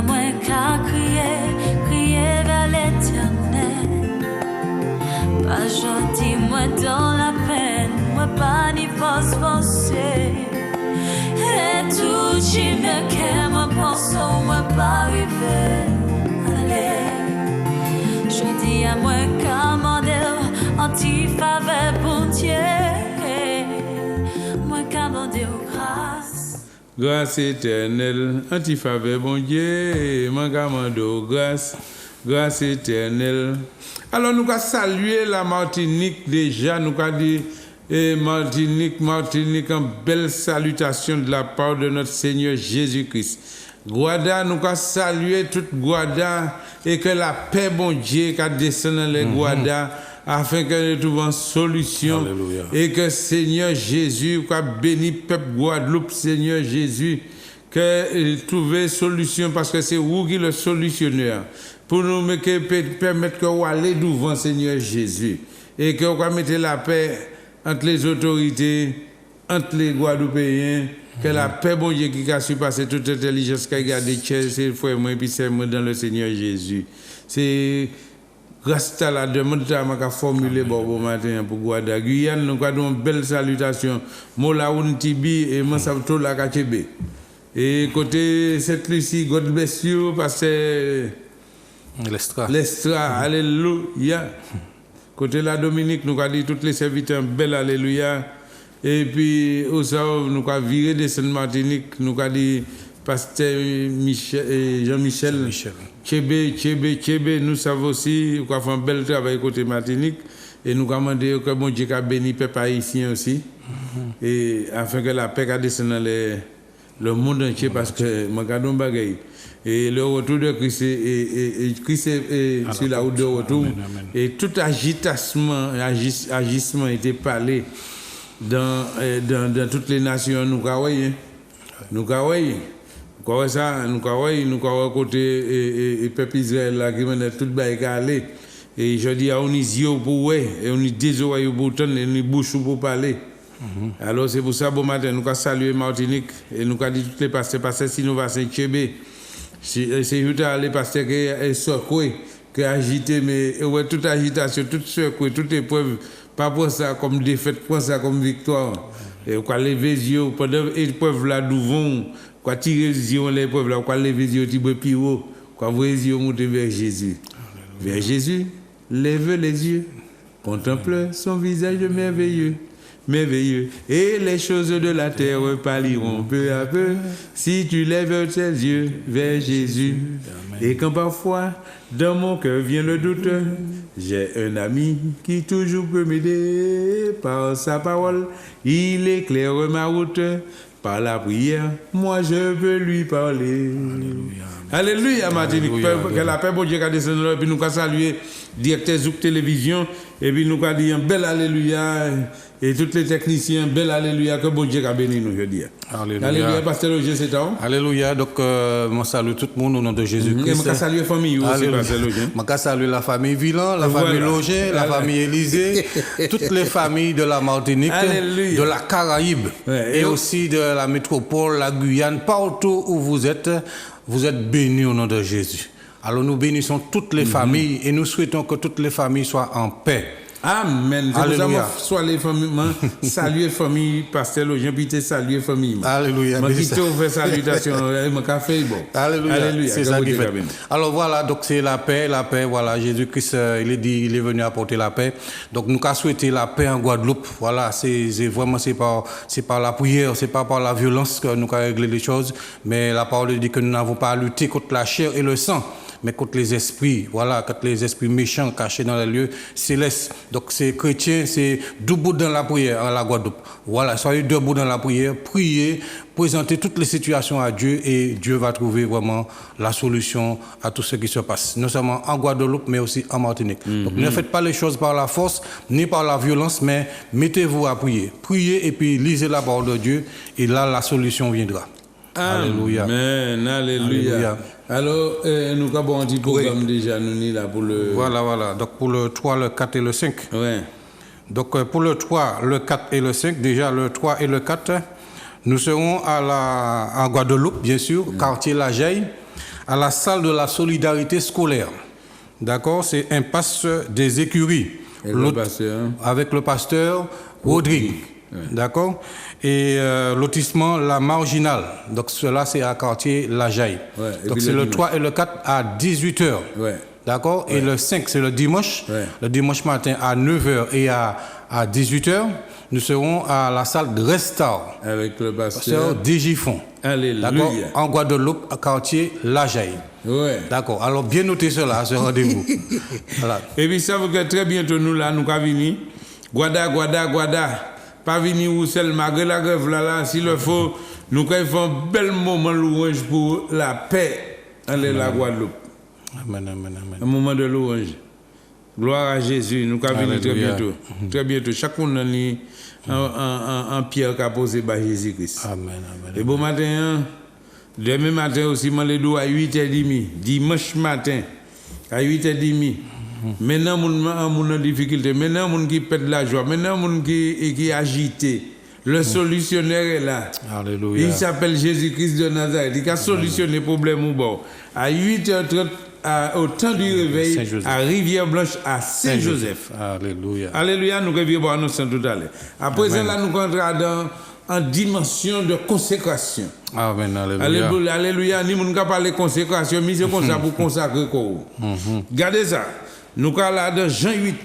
à moi qu'à crier vers l'éternel. Pas gentil, moi dans la peine, moi pas ni force forcée. Et tout qui me qu'est, moi pense, moi pas arriver. Allez, je dis à moi commander, anti-faveur pour Dieu. Moi commander grâce. Grâce éternelle, anti-faveur, bon Dieu, moi commande grâce, grâce éternelle. Alors nous allons saluer la Martinique déjà, nous allons dire Martinique, en belle salutation de la part de notre Seigneur Jésus-Christ. Guada, nous allons saluer toute Guada et que la paix, bon Dieu, qui descend dans les Guada, afin que nous trouvions une solution. Alléluia. Et que Seigneur Jésus, qui béni peuple Guadeloupe, Seigneur Jésus, que trouver solution parce que c'est vous qui le solutionneur. Pour nous permettre qu'on aller devant Seigneur Jésus et qu'on va mettre la paix entre les autorités, entre les Guadeloupéens, que la paix, bon Dieu, qui a surpassé toute intelligence, qui a gardé c'est le frère, moi, et puis c'est moi dans le Seigneur Jésus. C'est grâce à la demande que je formulée bon matin pour Guada. Guyane, nous avons une belle salutation. Mola Untibi et Mansavto la Kachebe. Et côté cette Lucie, God bless you, parce que L'estra, alléluia. Côté la Dominique, nous avons dit tous les serviteurs, bel alléluia. Et puis, aussi, nous avons viré de Sainte-Martinique, nous avons dit pasteur Jean-Michel, Tchébé, nous savons aussi, nous avons fait un bel travail côté Martinique. Et nous avons demandé que mon Dieu a béni les peuple haïtien aussi. Et afin que la paix descende dans le monde entier, parce que je regarde bagaille. Et le retour de Christ est sur la route de retour. Et tout agissement était parlé dans toutes les nations. Nous voyons. Nous ça, nous côté et peuple Israël là qui mène toute baïque à aller. Et je dis on y yeux pour ouais, et on y des oreilles pour entendre, et on y bouche pour parler. Alors c'est pour ça bon matin nous avons salué Martinique et nous avons dit tous les pasteurs si nous va Saint-Tchébé. C'est Utah les pasteurs qui est secoué, qui a agité, mais ouais, toute agitation, toute secoué, toute épreuve, pas pour ça comme défaite, pour ça comme victoire. Et quoi lever les yeux, pendant l'épreuve là devant, quoi tirer les yeux l'épreuve là, quoi lever les yeux, tirer plus haut, quoi voir les yeux monter vers Jésus. Vers Jésus, lève les yeux, contemple son visage merveilleux. Merveilleux. Et les choses de la terre parliront peu à peu si tu lèves tes yeux vers Jésus. Amen. Et quand parfois dans mon cœur vient le doute, j'ai un ami qui toujours peut m'aider par sa parole. Il éclaire ma route. Par la prière, moi je veux lui parler. Alléluia. Alléluia, Martinique. Que la paix, bon Dieu, qui a descendu là, et puis nous avons salué directeur Zouk Télévision, et puis nous avons dit un bel Alléluia, et tous les techniciens, bel Alléluia, que bon Dieu a béni nous, je dis. Alléluia. Alléluia, Pasteur Loger, c'est ça. Alléluia, donc, moi salue tout le monde au nom de Jésus-Christ. Je salue la famille aussi, Pasteur Loger. Je salue la famille Villan, la famille Loger, la famille Élysée, toutes les familles de la Martinique, de la Caraïbe, et aussi de la métropole, la Guyane, partout où vous êtes bénis au nom de Jésus. Alors nous bénissons toutes les familles et nous souhaitons que toutes les familles soient en paix. Amen. Alléluia. Soit les familles, saluer famille, Pasteur Loger, puis saluer famille. Alléluia. Je vais faire salutation, mon café, bon. Alléluia. Alléluia. C'est ça qui fait. Alors voilà, donc c'est la paix, voilà, Jésus-Christ, il est venu apporter la paix. Donc nous avons souhaité la paix en Guadeloupe. Voilà, c'est vraiment, c'est par la prière, c'est pas par la violence que nous avons réglé les choses, mais la parole dit que nous n'avons pas à lutter contre la chair et le sang, mais contre les esprits, voilà, contre les esprits méchants cachés dans les lieux célestes. Donc c'est chrétien, c'est debout dans la prière à la Guadeloupe. Voilà, soyez debout dans la prière, priez, présentez toutes les situations à Dieu et Dieu va trouver vraiment la solution à tout ce qui se passe, non seulement en Guadeloupe mais aussi en Martinique. Donc ne faites pas les choses par la force ni par la violence, mais mettez-vous à prier. Priez et puis lisez la parole de Dieu et là la solution viendra. Alléluia. Amen, alléluia. Alors, nous avons un petit programme déjà, nous là pour le... Voilà. Donc pour le 3, le 4 et le 5. Ouais. Donc pour le 3, le 4 et le 5, déjà le 3 et le 4, nous serons en Guadeloupe, bien sûr, quartier La Jaille, à la salle de la solidarité scolaire. D'accord, c'est impasse des écuries. Avec le pasteur Rodrigue. Ouais. D'accord. Et lotissement La Marginale. Donc cela c'est à quartier La Jaille. Ouais. Donc c'est le 3 et le 4 à 18h. Ouais. D'accord. Ouais. Et le 5 c'est le dimanche. Ouais. Le dimanche matin à 9h et à 18h. Nous serons à la salle de Restar. Avec le pasteur Digifon. Alléluia. D'accord. En Guadeloupe, à quartier La Jaille. Ouais. D'accord. Alors bien noter cela, ce rendez-vous. Voilà. Et puis ça veut que très bientôt nous là, nous allons venir. Guada. Pas venir où c'est malgré la grève là, s'il le faut, nous allons faire un bel moment louange pour la paix en la Guadeloupe. Amen. Un moment de louange. Gloire à Jésus, nous allons venir très bientôt. Très bientôt. Chacun a un pierre qu'a posé par Jésus-Christ. Amen. Et bon matin, demain matin aussi, je vais à 8h30. Dimanche matin, à 8h30. Maintenant, mon en difficulté. Maintenant, mon qui pète la joie. Maintenant, mon qui est agité. Le solutionnaire est là. Alléluia. Il s'appelle Jésus-Christ de Nazareth. Il a solutionné le problème au bord. À 8h30, au temps du réveil, à Rivière-Blanche, à Saint-Joseph. Alléluia. Nous reviendrons à nous tout à l'heure. Après ça, là, nous rentrons en dimension de consécration. Amen. Alléluia. Ni nous parler de consécration, mais c'est comme ça pour consacrer quoi. Regardez ça. Nous sommes là dans Jean 8,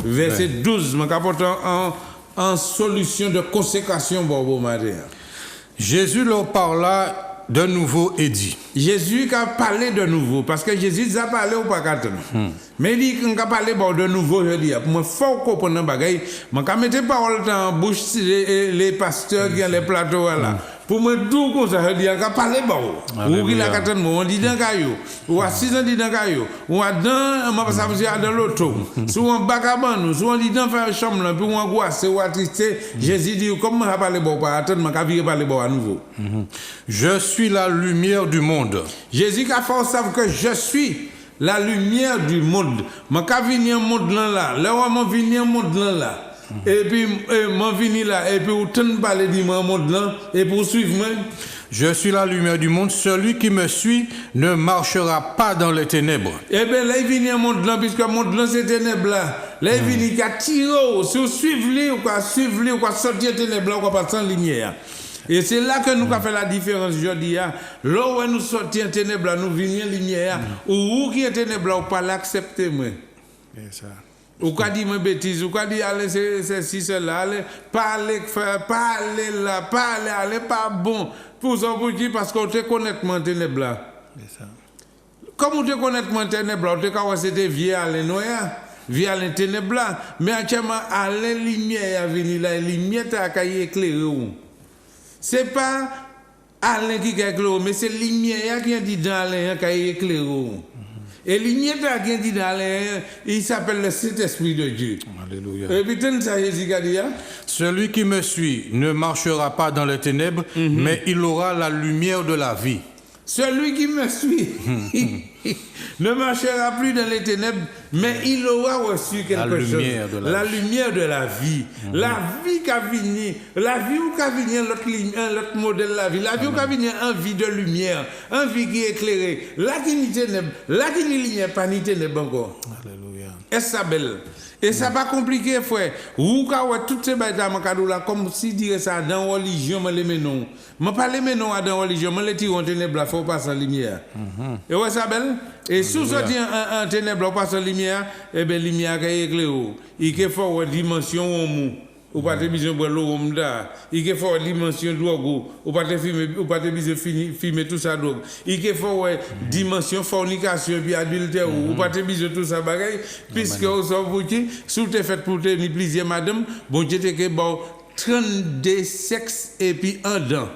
verset 12, nous avons en solution de consécration pour vous, Marie. Jésus leur parla de nouveau et dit. Jésus a parlé de nouveau, parce que Jésus a parlé au pas mais il dit qu'il a parlé de nouveau, je dis, pour moi, il faut comprendre un bagage. Je vais mettre parole dans la bouche les pasteurs qui ont les plateaux là. Pour moi, tout comme ça, je dis, il a parlé ou qu'il a qu'à on dit dans caillou, ou à 6 ans dit dans caillou, ou à dans l'auto, soit en bacabane, soit on dit dans faire chambre là, puis on angoisse, ou attristé. Jésus dit, comment ça parler bon, pas attendre, je vais parler bon à nouveau. Je suis la lumière du monde. Jésus a fait savoir que je suis la lumière du monde. Je vais venir au monde là, je vais venir au monde là. Et puis, je vais là, et puis, autant de parler du monde là, et pour suivre moi. Je suis la lumière du monde. Celui qui me suit ne marchera pas dans les ténèbres. Eh bien, là, il vient au monde là, puisque le monde là, c'est ténèbres là. Là, il vient, il a tiré, si vous suivez, ou quoi sortir ténèbres là, ou quoi passer en lumière. Et c'est là que nous avons fait la différence aujourd'hui. Là où nous sortions en ténèbres là, nous venons en lumière. Ou qui est ténèbres là, ou pas l'accepter, moi. C'est ça. Ou quoi dire mes bêtises, ou quoi dire allez c'est si c'est là, allez parler là, allez pas bon pour ça pour qui parce qu'on te connaît mon ténèbres là. C'est ça. Comme on te connaît mon ténèbres là, on te quand c'était vieux aller noir, vieux aller ténèbres là, mais actuellement aller lumière venir là, lumière t'a qu'à éclairer. C'est pas aller qui éclaire, mais c'est lumière qui dit dans aller qui éclairer. Et lumière qui dit dans l'air, il s'appelle le Saint-Esprit de Dieu. Alléluia. Et puis, ça, Jésus a dit, celui qui me suit ne marchera pas dans les ténèbres, mais il aura la lumière de la vie. Celui qui me suit ne marchera plus dans les ténèbres, mais il aura reçu quelque chose. La lumière de la vie. La vie qui a venu, la vie où a venu l'autre modèle de la vie. La vie où a venu une vie de lumière, une vie qui est éclairée. Là qui n'y ténèbres, là qui n'y lumière, pas ni ténèbres encore. Alléluia. Est-ce ça belle? Et ça pas compliqué, frère. Ou quand toutes ces bêtes là, comme si dire ça dans la religion, je les non. Je ne parle pas dans la religion, je les tire en ténèbres, il faut passer en lumière. Et ouais, ça belle? Et sous ce en ténèbres, on passe en lumière, et bien, la lumière est éclairée. Il faut une dimension au mou. Ou pas de besoin de l'eau, il faut une dimension de drogue, ou pas de besoin de filmer tout ça drogue. Il faut une dimension fornication puis adultère, ou pas de besoin de tout ça bagaille, puisque vous savez, sous te fait pour te plaisir, madame, bon Dieu te que bon 32 sexes et puis un dent.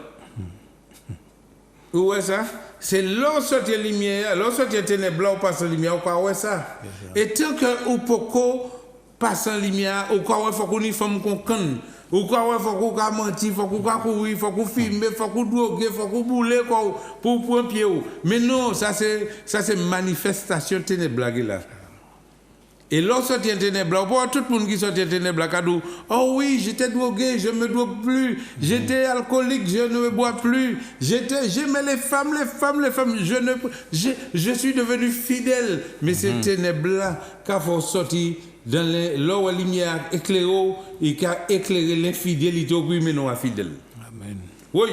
Vous voyez ça? C'est lorsque tu es lumière, lorsque tu es ténèbres, on passe en lumière, ou pas ouais ça. Et tant que ou poco passe en lumière, ou quoi, il faut qu'on y femme qu'on conne, ou quoi, il faut qu'on mentir, il faut qu'on courir, il faut qu'on filme, il faut qu'on droguer, il faut qu'on boule pour un pied. Mais non, ça c'est manifestation ténèbres là. Et lorsque sorti en ténèbres, pour tout le monde qui sortit en ténèbres, a dit, oh oui, j'étais drogué, je ne me drogue plus, j'étais alcoolique, je ne me bois plus, j'aimais les femmes, je suis devenu fidèle. Mais ces ténèbres-là, quand faut sortir dans l'eau lumière éclairée, et qui a éclairé l'infidélité au mais non fidèle. Amen. Oui.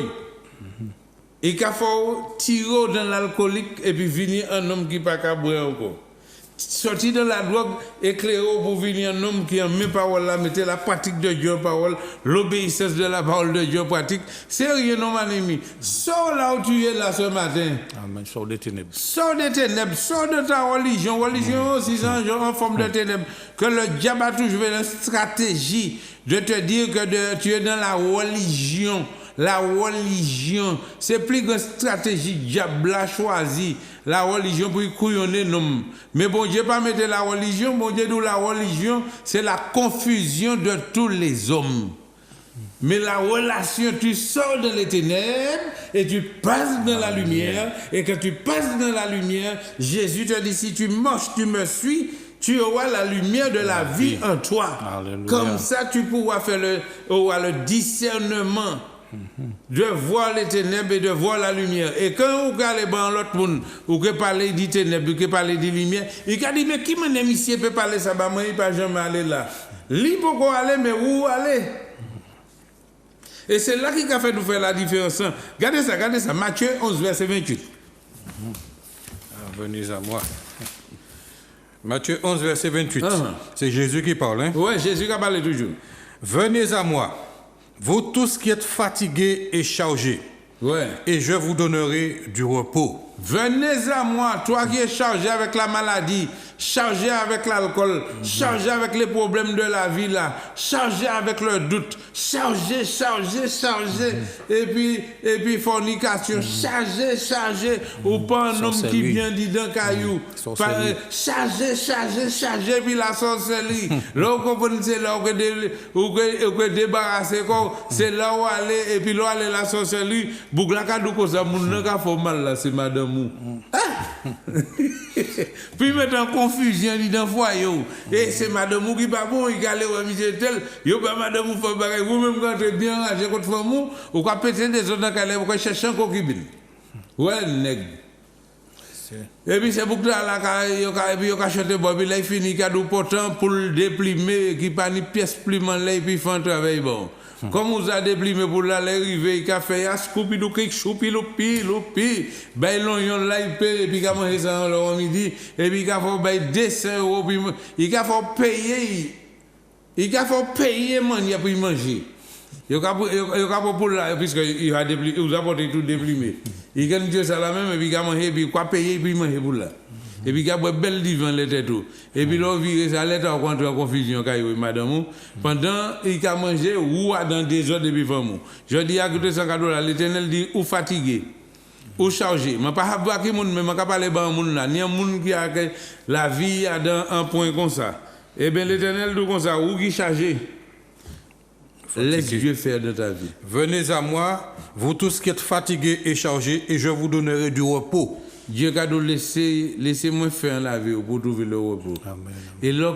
Et qu'il faut tirer dans l'alcoolique et puis venir un homme qui n'a pas qu'à boire encore. Sortir de la drogue, éclairer pour venir un homme qui a mes paroles là, mettez la pratique de Dieu en parole, l'obéissance de la parole de Dieu en pratique. C'est rien, non, mon ami. Sors là où tu es là ce matin. Amen. Sors des ténèbres. Sors des ténèbres, sors de ta religion. Religion aussi, c'est un genre en forme de ténèbres. Que le diable a toujours une stratégie de te dire que tu es dans la religion. La religion, c'est plus qu'une stratégie diable a choisi. La religion pour y couillonner non. Mais bon Dieu pas mettre la religion, bon Dieu dit la religion, c'est la confusion de tous les hommes. Mais la relation, tu sors de les ténèbres et tu passes dans la lumière. Et quand tu passes dans la lumière, Jésus te dit, si tu marches, tu me suis, tu auras la lumière de la vie en toi. Alléluia. Comme ça, tu pourras faire auras le discernement de voir les ténèbres et de voir la lumière. Et quand vous allez dans l'autre monde, ou que parler des ténèbres, ou que parler des lumières, il a dit, mais qui m'en aime ici, peut parler ça, bah, moi, il ne peut jamais aller là. Lui, pourquoi aller, mais où aller? Et c'est là qu'il a fait nous faire la différence. Regardez ça, Matthieu 11, verset 28. Venez à moi. Matthieu 11, verset 28. C'est Jésus qui parle. Hein? Oui, Jésus qui a parlé toujours. Venez à moi, vous tous qui êtes fatigués et chargés, et je vous donnerai du repos. Venez à moi, toi qui es chargé avec la maladie, chargé avec l'alcool, chargé avec les problèmes de la vie là, chargé avec le doute, chargé, et puis fornication, chargé, ou pas un homme qui vient dit d'un caillou, chargé, puis la sorcellerie. Là, vous comprenez, c'est là où vous débarrassez, c'est là où aller, et puis là où aller la sorcellerie, bouglaka douko ça, moun n'a pas fait mal là, c'est madame. Puis mettre en confusion dans le foyer. Et c'est madame qui pas bon, il allait au monsieur tel, yo pas madame fait bagarre, vous même quand vous êtes bien rangé contre femme, ou quoi péter des autres dans calais, vous chercher un concubine. Ouais, nègre. Et puis c'est pour que là, il a chanté Bobby, là il finit cadeau pourtant pour le déplimer, qui pas ni pièce pliment là, et puis il fait un travail bon. Comme vous avez déplimé pour l'arrivée, il a fait un scoop, choupi, ben l'oignon là, il paye, et puis il a mangé ça au midi, et puis il a fait 200 €, il a fait payer, man, il a pu manger. Il a pas pour là, puisqu'il a déplimé, il a apporté tout déplimé. Il a dit ça là même, et puis il a mangé, et puis il a payé, et puis il a mangé pour là. Et puis il a belle divan l'été tout. Et puis là viré ça l'été en contre confusion caillou madame pendant il a mangé ou dans des heures depuis femme. Je dis à côté $100 l'Éternel dit ou fatigué ou chargé. Mais pas voir qui monde mais pas parler ba monde là, ni un monde qui a la vie a dans un point comme ça. Et bien l'Éternel dit comme ça ou qui chargé. Laisse Dieu faire de ta vie. Venez à moi, vous tous qui êtes fatigués et chargés, et je vous donnerai du repos. Dieu va nous laisser moi faire la vie pour trouver le repos. Amen. Et là,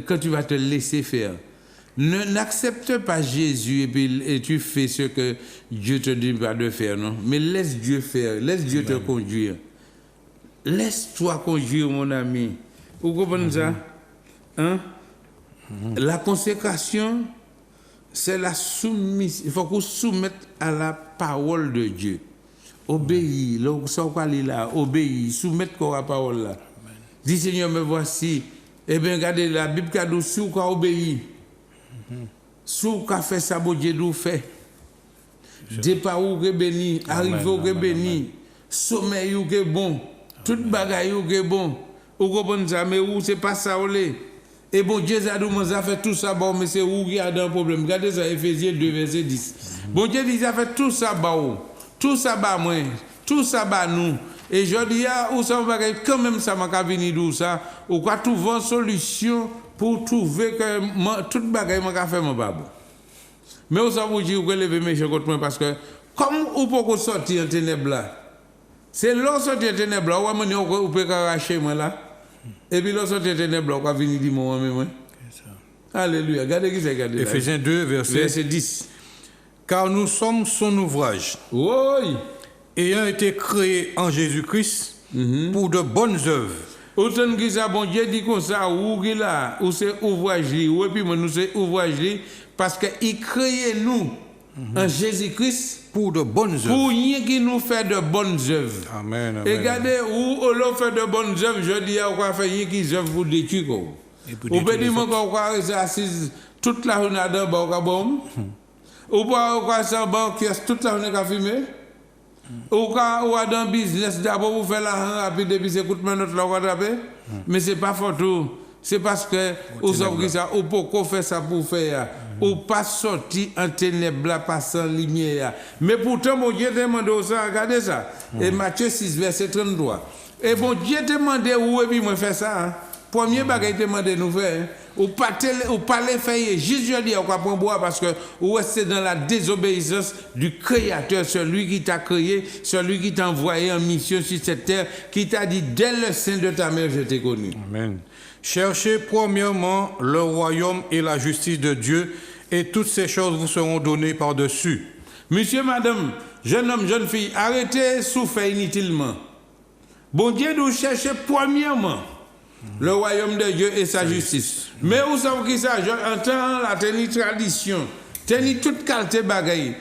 quand tu vas te laisser faire, n'accepte pas Jésus et tu fais ce que Dieu te dit pas de faire, non. Mais laisse Dieu faire, laisse Dieu te conduire. Laisse-toi conduire, mon ami. Vous comprenez ça? Hein? La consécration, c'est la soumission. Il faut qu'on soumette à la parole de Dieu. Obéis, obéis, soumettre à la parole là. Dis Seigneur, me voici. Eh bien, regardez la Bible qui a dit, si vous obéissez, si vous fait ça, bon Dieu nous fait. Départ ou que béni, arrivé ou que béni, sommeil ou que bon, toute bagaille ou que bon. Vous comprenez ça, mais où c'est pas ça, olé. Et bon Dieu a dit, ça fait tout ça, bon, mais c'est où qui a un problème. Regardez ça, Éphésiens 2, verset 10. Bon Dieu dit, ça fait tout ça, bon. Tout ça bat moi, tout ça bat nous. Et je dis, où ça va quand même ça m'a venir d'où ça, ou quoi trouver une solution pour trouver que toute bagaille m'a fait mon babo. Mais où ça vous dit, vous lever mes contre moi parce que comme vous pouvez sortir en ténèbres là, c'est là sortir en ténèbres là, vous pouvez arracher moi là. Et puis lorsque tu ténèbres, on va venir dire moi. Alléluia. Regardez qui c'est, regardez. Éphésiens 2, verset 10. Car nous sommes son ouvrage, Oui. ayant été créés en Jésus-Christ pour de bonnes œuvres. Autant que ça, bon Dieu dit comme ça, ou c'est ouvrage, ou puis nous c'est ouvrage, parce qu'il crée nous en Jésus-Christ pour de bonnes œuvres. Pour rien qui nous fait de bonnes œuvres. Amen. Et regardez, où on fait de bonnes œuvres, je dis, on va faire rien qui œuvre pour détruire. Ou peut dire qu'on va rester assis toute la journée dans le bon. Ou pas, on va faire un toute la journée à fumer. Ou va dans le business d'abord pour faire l'argent rapide et puis c'est coûte notre la rattraper. Mais ce n'est pas fort tout. C'est parce que vous savez ça, ou pourquoi faire ça pour faire, ou pas sortir en ténèbres, passant lumière. Mais pourtant, mon Dieu demande ça, regardez ça. Et Matthieu 6, verset 33. Et bon Dieu demande où et puis moi faire ça. Hein. Premier bagage demande nous faire. Ou pas les faire, juste je dis, on va prendre boire parce que ou rester dans la désobéissance du Créateur, celui qui t'a créé, celui qui t'a envoyé en mission sur cette terre, qui t'a dit dès le sein de ta mère, je t'ai connu. Amen. Cherchez premièrement le royaume et la justice de Dieu, et toutes ces choses vous seront données par-dessus. Monsieur, madame, jeune homme, jeune fille, arrêtez souffrir inutilement. Bon Dieu nous cherche premièrement le royaume de Dieu et sa justice. Mais vous savez que ça, j'entends la tradition, toute qualité bagaille.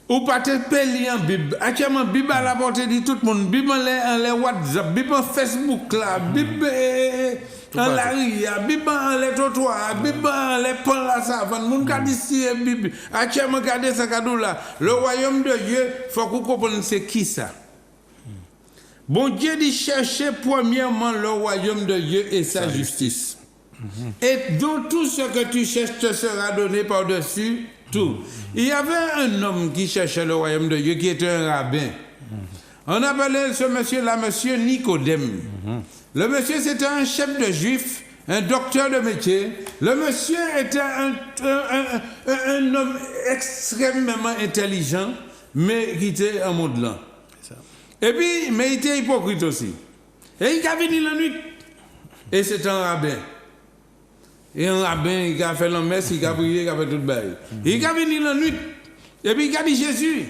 Ou pas te payer en Bible. Actuellement, Bible à la portée de tout le monde. Bible en les WhatsApp, Bible en Facebook là, Bible en la rue, Bible en les trottoirs, Bible en les pans la savane. Moun ka dit si Bible. Actuellement, regardez ça cadeau là. Le royaume de Dieu, faut qu'on comprenne c'est qui ça. Bon Dieu dit chercher premièrement le royaume de Dieu et sa justice. Et dans tout ce que tu cherches te sera donné par-dessus tout. Il y avait un homme qui cherchait le royaume de Dieu qui était un rabbin. On appelait ce monsieur-là monsieur Nicodème. Le monsieur c'était un chef de juif, un docteur de métier. Le monsieur était un homme extrêmement intelligent, mais qui était un monde lent. Et puis, mais il était hypocrite aussi. Et il a venu la nuit. Et c'est un rabbin. Et un rabbin, il a fait la messe, il a prié, il a fait tout le bail. Il a venu la nuit. Et puis il a dit, Jésus,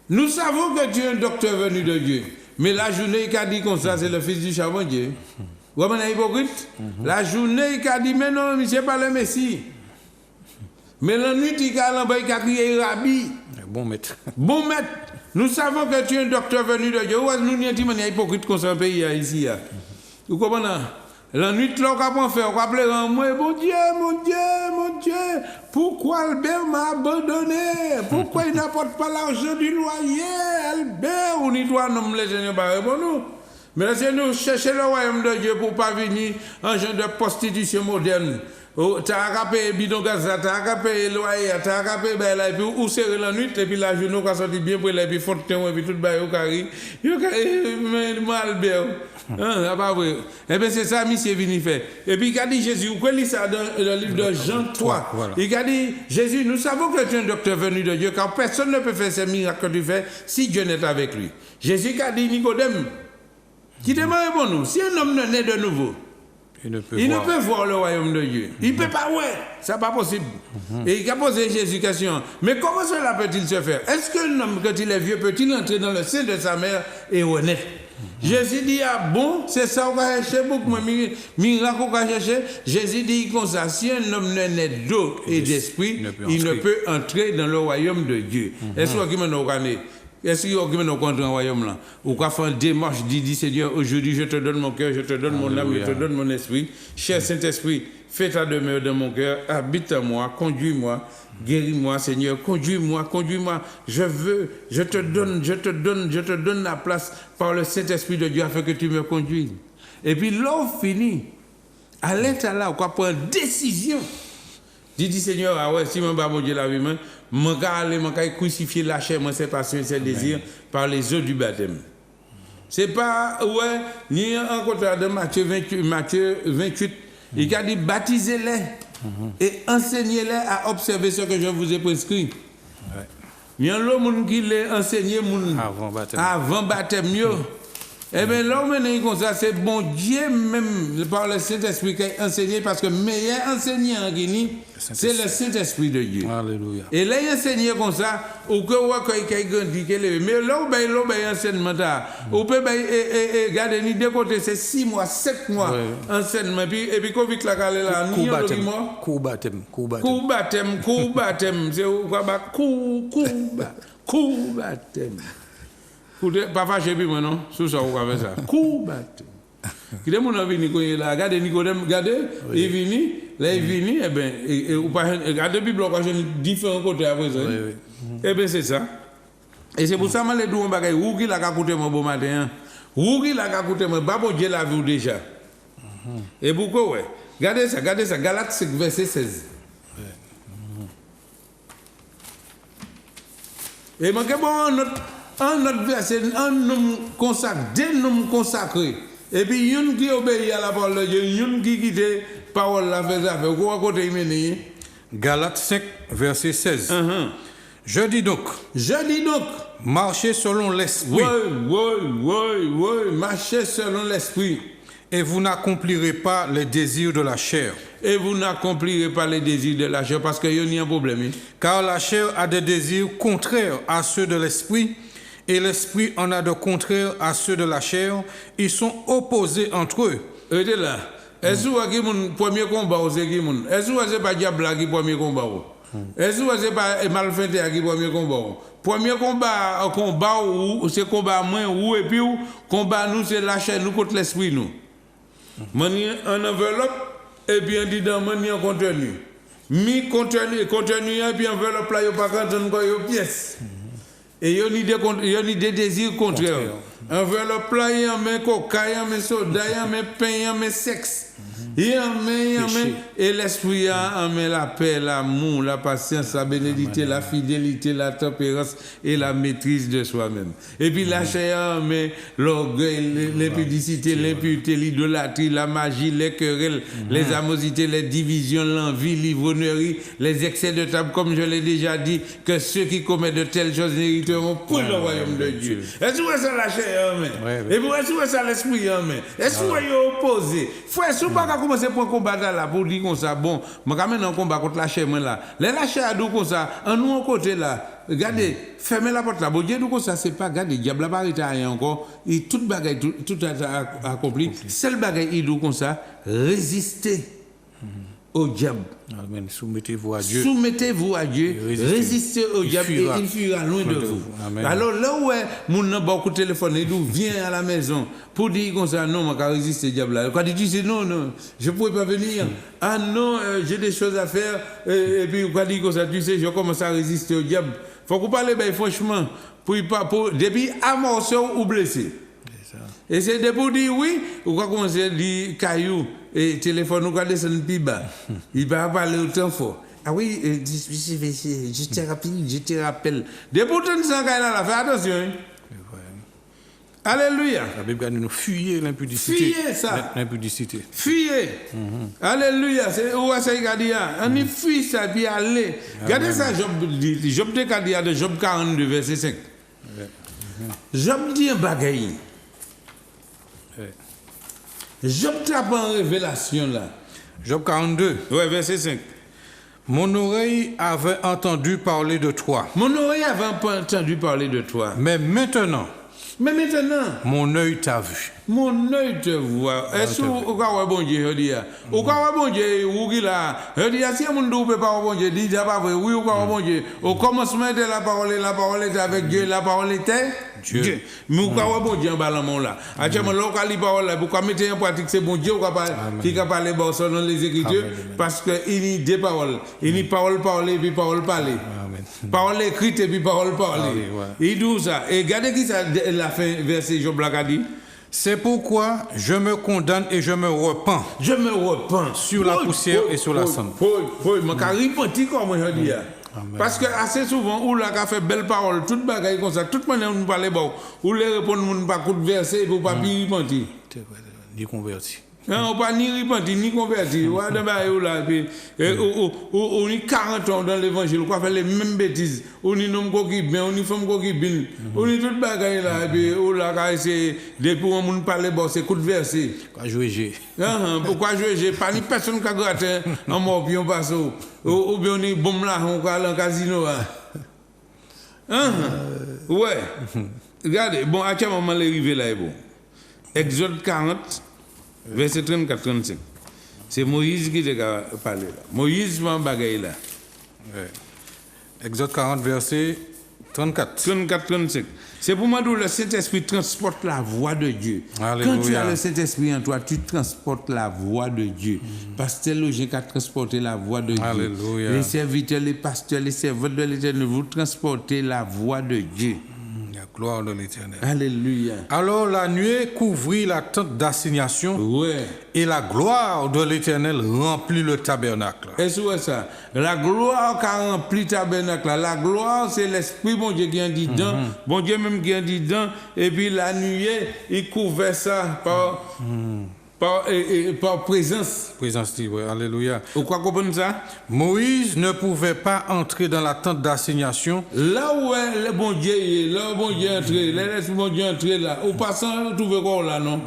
nous savons que tu es un docteur venu de Dieu. Mais la journée, il a dit comme ça, c'est le fils du charbon Dieu. Vous voyez, un hypocrite? La journée, il a dit, mais non, ce n'est pas le Messie. Mais la nuit, il a crié, Rabbi. Bon maître. Bon maître. Nous savons que tu es un docteur venu de Dieu. Nous n'y sommes pas hypocrite comme ça, un pays ici. Vous comprenez? La nuit, là, on va faire, on va pleurer en moi. Mon Dieu, pourquoi Albert m'a abandonné? Pourquoi il n'apporte pas l'argent du loyer? Albert, on y doit nous les Seigneur pas répondre nous. Mais là, c'est nous chercher le royaume de Dieu pour ne pas venir en genre de prostitution moderne. Tu as payé bidon gaz, tu as payé loyer, tu as payé et puis ou serrer la nuit, et puis la journée, on a sorti bien pour et puis fond et puis tout le bail au carré. Mais moi, Albert, hein, pas vrai. Et bien c'est ça, monsieur venu faire. Et puis il a dit Jésus, vous connaissez ça dans le livre de Jean 3. Voilà. Il a dit Jésus, nous savons que tu es un docteur venu de Dieu, car personne ne peut faire ces miracles que tu fais si Dieu n'est avec lui. Jésus a dit Nicodème, qui te répond nous, si un homme ne naît de nouveau, il ne peut voir le royaume de Dieu. Il ne peut pas, c'est pas possible. Et il a posé Jésus question. Mais comment cela peut-il se faire? Est-ce qu'un homme, quand il est vieux, peut-il entrer dans le sein de sa mère et honnête? Jésus dit, ah bon, c'est ça qu'on va chercher, beaucoup de miracles qu'on va chercher. Jésus dit comme ça, si un homme ne naît d'eau et d'esprit, il ne peut entrer dans le royaume de Dieu. Est-ce qu'il m'a regardé? Est-ce qu'il y a un contre un royaume là? Ou qu'on fait une démarche, dit Seigneur, aujourd'hui je te donne mon cœur, je te donne mon âme, je te donne mon esprit. Cher Saint-Esprit, fais ta demeure dans mon cœur, habite en moi, conduis-moi, guéris-moi, Seigneur, conduis-moi. Je te donne la place par le Saint-Esprit de Dieu afin que tu me conduises. Et puis l'on finit, à l'intérieur, on prend une décision. Dit Seigneur, ah ouais, si mon Dieu la vie, je crucifier la chair, ses passions et ses désirs par les eaux du baptême. C'est pas, ni en contraire de Matthieu 28, il a dit baptisez-les et enseignez-les à observer ce que je vous ai prescrit. Il y a l'homme qui l'a enseigné avant baptême. Eh bien, là, maintenant, comme ça, c'est bon Dieu même, par le Saint-Esprit qui a enseigné, parce que le meilleur enseignant en Guinée, c'est le Saint-Esprit de Dieu. Alléluia. Et là, il enseigne comme ça, ou que vous avez grandi, mais là, vous avez enseignement, vous pouvez garder ni deux côtés, c'est 6 mois, 7 mois enseignement, et puis, quand vous avez là, coup baptême, c'est coup baptême. Pas fâché puis moi non, sous ça on va faire ça. Coup baptême. Qui est mon venu là, regardez Nicodème, regardez, il vini, là il vini et ben ou pas regardez Bible quoi différents côtés après ça. Et ben c'est ça. Et c'est pour ça que les deux on bagaille ou qui l'a coûté mon bon matin. Ou qui l'a coûté mon bah bon Dieu l'a vu déjà. Et pourquoi ouais. Regardez ça, Galates 5 verset 16. Et manque bon un autre verset, un homme consacré, deux hommes consacrés. Et puis, il y a qui obéit à la parole de Dieu, il y a qui quitte la parole de la fait. Quoi côté mené? Galates 5, verset 16. Je dis donc, marchez selon l'esprit. Oui, marchez selon l'esprit. Et vous n'accomplirez pas les désirs de la chair. Et vous n'accomplirez pas les désirs de la chair parce qu'il y a un problème. Car la chair a des désirs contraires à ceux de l'esprit. Et l'esprit en a de contraires à ceux de la chair. Ils sont opposés entre eux. Regardez là. Est-ce que mon premier combat c'est qui mon? Est-ce que c'est pas diable qui premier combat? Est-ce que c'est pas malfaiteur qui premier combat? Premier combat ou c'est combat moins ou et puis combat nous c'est la chair nous contre l'esprit nous. Manier en enveloppe et puis on dit dans manier en contenu. Mi contenu et puis enveloppe là yo pas quand quoi yo pièce. Et il y a des désirs contraires. Enveloppe là, il y a mes coca, il y a mes soda, il y a mes pain, il y a mes sexe. Il y a mes, et l'esprit a la paix, l'amour, la patience, la bénédiction, la fidélité, la tempérance et la maîtrise de soi-même. Et puis la chair, mais l'orgueil, l'impudicité, l'impureté, l'idolâtrie, la magie, les querelles, les animosités, les divisions, l'envie, l'ivrognerie, les excès de table, comme je l'ai déjà dit, que ceux qui commettent de telles choses n'hériteront point le royaume de Dieu. Est-ce que c'est la chair, et vous est-ce que c'est l'esprit, est-ce que vous êtes opposé? Frère, si vous ne commencez pas à combattre là, pour dire comme ça, bon, je vais un combat contre la chair, là. La chair a dit comme ça, en nous, côté là, regardez, fermez la porte là. Bon, Dieu dit comme ça, c'est pas, regardez, diable n'a pas arrêté rien encore, et toute bagaille, tout a accompli. Seul bagaille, il dit comme ça, résister au diable. Amen. Soumettez-vous à Dieu. Soumettez-vous à Dieu, résistez au diable et il fuira loin de vous. Amen. Alors là où mon n'a pas beaucoup téléphone, il vient à la maison pour dire comme ça, non, je vais résister au diable. Quand il dit non, je ne pourrais pas venir. Ah non, j'ai des choses à faire. Et puis quand il dit comme ça, tu sais, je commence à résister au diable. Il faut qu'on parle franchement, depuis amorcer ou blessé. Et c'est de pour dire oui, ou quoi commencer à dire caillou et téléphone, ou quoi descendre plus bas. Il va parler autant fort. Ah oui, je te rappelle. De pourtant, ça, là, fais attention. Alléluia. La Bible dit nous fuyer l'impudicité. Fuyez ça. L'impudicité. Fuyez. Alléluia. C'est où ça il dit. On y fuit ça puis aller. Regardez ça, Job dit. Job dit de Job 42 verset 5. Job dit un bagaille. Job tape en révélation là. Job 42. Ouais, verset 5. Mon oreille avait entendu parler de toi. Mon oreille avait entendu parler de toi. Mais maintenant, mon œil t'a vu. Mon œil te voit. Est-ce que vous avez bon Dieu, ou quoi bon Dieu, ou qui là, si on ne peut pas bon Dieu, dit pas vrai, oui ou quoi bon Dieu. Au commencement de la parole était avec Dieu, la parole était Dieu. Mais ou quoi bon Dieu en bas là. Actuellement, local la parole là, pourquoi mettre en pratique c'est bon Dieu qui va parler selon les Écritures, parce que il y a des paroles, il y a parole parler puis parole parler. Parole écrite et puis parole parler. Il dit ça. Et regardez qui ça la fin verset Job a dit. C'est pourquoi je me condamne et je me repens. Je me repens sur la poussière et sur la cendre. Parce que assez souvent, où la fait belle parole, toute bagaille comme ça, toute manière nous parler bon, ou les répondre mon pas coup de verset pour pas bien repentir. Ni converti. On pas ni repenti, ni converti. On a 40 ans dans l'évangile, on fait les mêmes bêtises. On y nomme qui bien, on y fait qui bien. On y tout bagaille là, et puis on a essayé, depuis on ne parle pas, c'est coup de verset. Pourquoi jouer G? Pourquoi jouer G? Pas ni personne qui a gratté en mort, puis on passe ou bien on est bon là, on va aller en casino. Ouais. Regardez, bon, à quel moment l'arrivée là est bon? Exode 40. Verset 34-35. C'est Moïse qui a parlé là. Moïse m'a bagaille là. Ouais. Exode 40, verset 34. 34-35. C'est pour moi que le Saint-Esprit transporte la voix de Dieu. Alléluia. Quand tu as le Saint-Esprit en toi, tu transportes la voix de Dieu. Parce que c'est logique à transporter la voix de Alléluia. Dieu. Les serviteurs, les pasteurs, les servants de l'Éternel, vous transportez la voix de Dieu. La gloire de l'Éternel. Alléluia. Alors la nuée couvrit la tente d'assignation Ouais. et la gloire de l'Éternel remplit le tabernacle. Est-ce que c'est ça? La gloire qui a rempli le tabernacle. La gloire, c'est l'Esprit, bon Dieu, qui a dit dedans. Bon Dieu même qui a dit dedans. Et puis la nuée, il couvrait ça par présence. Présence libre, alléluia. Vous croyez comprendre ça? Moïse ne pouvait pas entrer dans la tente d'assignation Là où est le bon Dieu, là où bon Dieu est entré, l'Esprit bon Dieu est entré là. Au passant, vous trouvez quoi là, non?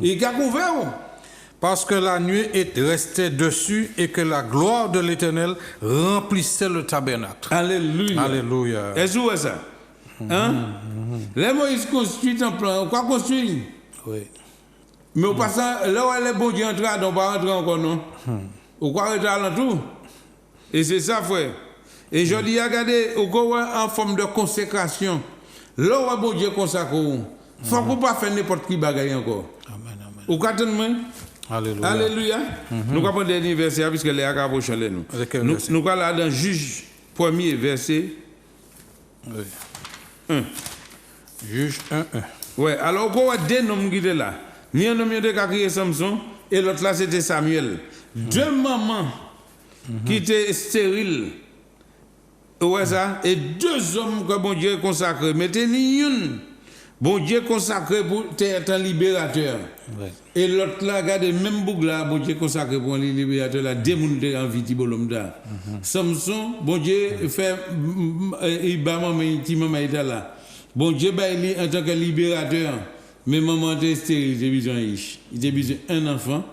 Il a couvert. parce que la nuée restait dessus et que la gloire de l'Éternel remplissait le tabernacle. Alléluia. Alléluia. Est-ce que vous voyez ça? Hein? Là, Moïse construit un plan. Quoi construire? Oui. Mais au passant, là où est le bon Dieu entré, on ne va pas rentrer encore, non? Ou quoi rentrer à tout? Et c'est ça, frère. Et je dis, regardez, en forme de consécration. Là où est bon Dieu consacré, il ne faut pas faire n'importe qui bagaille encore. Amen, amen. Ou quoi, Alléluia. Alléluia. Nous allons prendre le dernier verset, puisque les gars vont changer nous. Nous allons aller dans Juge 1er verset. Oui. 1. Juge 1. Ouais, alors on a deux noms qui étaient là. Ni un homme qui a crié Samson, et l'autre là c'était Samuel. Deux mamans qui étaient stériles. Ouais, ça. Et deux hommes que bon Dieu consacré. Mettez ni une. Bon Dieu consacré pour être un libérateur. Ouais. Et l'autre là, regardez, même boucle là, bon Dieu consacré pour un libérateur là, démonté en vie tibolomda. Samson, bon Dieu fait, il bat maman, il là. Bon Dieu, il en tant que libérateur, mais maman était stérile, il était besoin d'un enfant,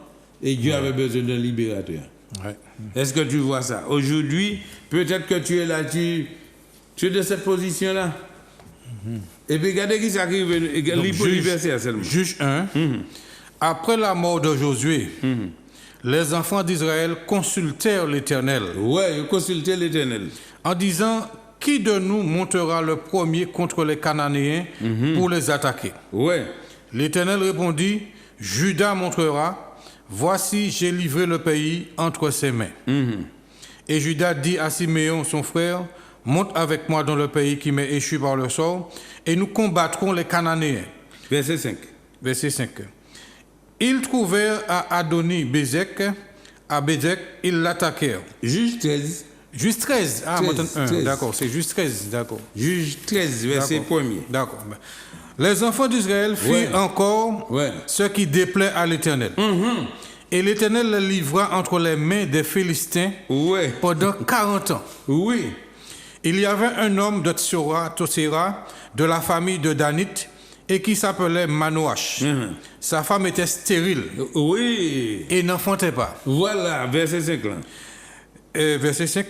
et Dieu avait besoin d'un libérateur. Ouais. Est-ce que tu vois ça? Aujourd'hui, peut-être que tu es là, tu es de cette position-là. Et puis regardez qui s'arrive, Juge 1. Après la mort de Josué, les enfants d'Israël consultèrent l'Éternel. Ouais, consultez l'Éternel. En disant, qui de nous montera le premier contre les Cananéens pour les attaquer? Ouais. L'Éternel répondit, Judas montrera, voici j'ai livré le pays entre ses mains. Et Judas dit à Siméon, son frère, monte avec moi dans le pays qui m'est échu par le sort, et nous combattrons les Cananéens. Verset 5. Verset 5. Ils trouvèrent à Adoni-Bézek, à Bézek, ils l'attaquèrent. Juge 13. Juge 13. Ah, 13, maintenant, 13. D'accord, c'est Juge 13, d'accord. Juge 13, verset 1er. D'accord. Les enfants d'Israël firent encore ce qui déplaît à l'Éternel. Et l'Éternel les livra entre les mains des Philistins pendant 40 ans. Oui. Il y avait un homme de Tsora, de la famille de Danite, et qui s'appelait Manoach. Sa femme était stérile. Oui. Et n'enfantait pas. Voilà, verset 5 là. Verset 5.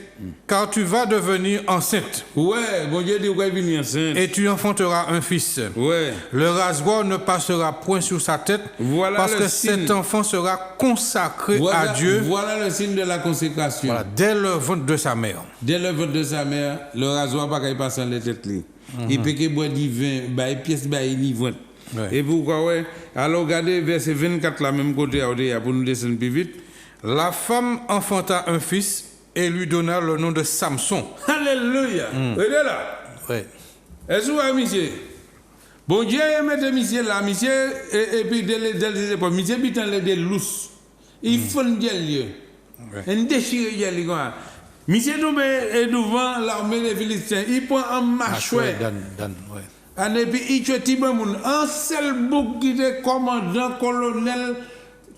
Car tu vas devenir enceinte. Ouais, bon Dieu dit qu'il venir enceinte. Et tu enfanteras un fils. Ouais. Le rasoir ne passera point sur sa tête. Voilà parce le que signe. Cet enfant sera consacré à Dieu. Voilà le signe de la consécration. Voilà, dès le ventre de sa mère. Dès le ventre de sa mère, le rasoir pas qu'il passe en les têtes. Il peut qu'il boit du vin, bah, pièce, bah, il y va. Et pourquoi, ouais? Alors, regardez verset 24, la même côté, pour nous descendre plus vite. La femme enfanta un fils et lui donna le nom de Samson. Alléluia. Vous êtes là? Oui. Est-ce que vous voyez, monsieur? Bon Dieu, il met monsieur là, monsieur, et puis, dès les époques, monsieur, il dans les lousses. Il faut un lieu. Un déchiré, il y a monsieur tombe devant l'armée des Philistins. Il prend un machouet. Et puis, il tue Tibamoun. Un seul bouc qui était commandant, colonel,